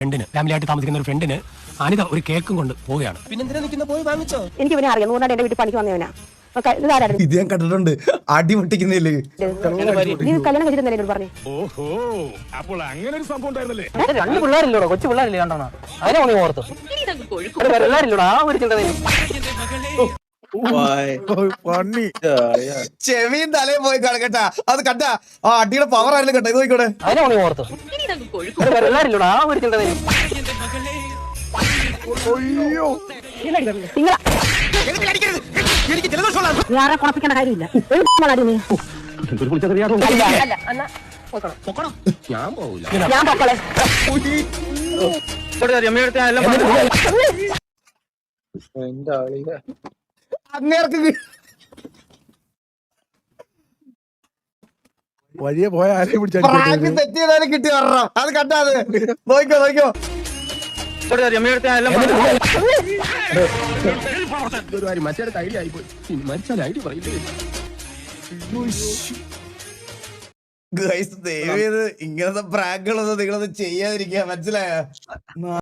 ഫ്രണ്ടിന് ഫാമിലിയായിട്ട് താമസിക്കുന്ന ഒരു ഫ്രണ്ടിന് അനിത ഒരു കേക്കും കൊണ്ട് പോവുകയാണ്. എനിക്ക് പിന്നെ അറിയാം. 100 എന്റെ വീട്ടിൽ പണിക്ക് വന്നവനാ. ഇത് ഞാൻ കണ്ടിട്ടുണ്ട്. അടി പൊട്ടിക്കുന്നില്ലേ? നീ കല്യാണം കഴിച്ചിരുന്നല്ലേ എന്നോട് പറഞ്ഞു? ഓഹോ, അപ്പോൾ അങ്ങനെ ഒരു സംഭവം ഉണ്ടായിരുന്നല്ലേ? 2 പിള്ളേരില്ലോടോ, കൊച്ചു പിള്ളേരില്ലേ കണ്ടോ? അതിനെ നീ ഓർത്തു പിള്ളേരില്ലോടോ, ആ ഒരു ചിന്ത. ചെവിയും തലയും പോയി കിടക്കട്ടാ. അത് കണ്ടാ ആ അടിയുടെ പവർ ആയാലും കേട്ടോ. ഇത് നോക്കിക്കോട്ടെ. അതിനെ നീ ഓർത്തു പിള്ളേരില്ലോടോ, ആ ഒരു ചിന്ത. ആരെ കുഴപ്പിക്കേണ്ട കാര്യമില്ല. ഞാൻ പൊക്കളെ അങ്ങേർക്ക് വഴിയെ പോയ ആരെയും തെറ്റ് ചെയ്താലും കിട്ടി വരണം. അത് കണ്ടാ അത് നോക്കിക്കോ നോക്കിക്കോ. മറ്റേ ഐഡിയ ആയിപ്പോയി. മരിച്ചാൽ ഐഡിയ പറയില്ലേ? ഗൈസ് ദയവേത് ഇങ്ങനത്തെ പ്രാങ്കുകളൊന്നും നിങ്ങളൊന്നും ചെയ്യാതിരിക്കുക, മനസ്സിലായോ?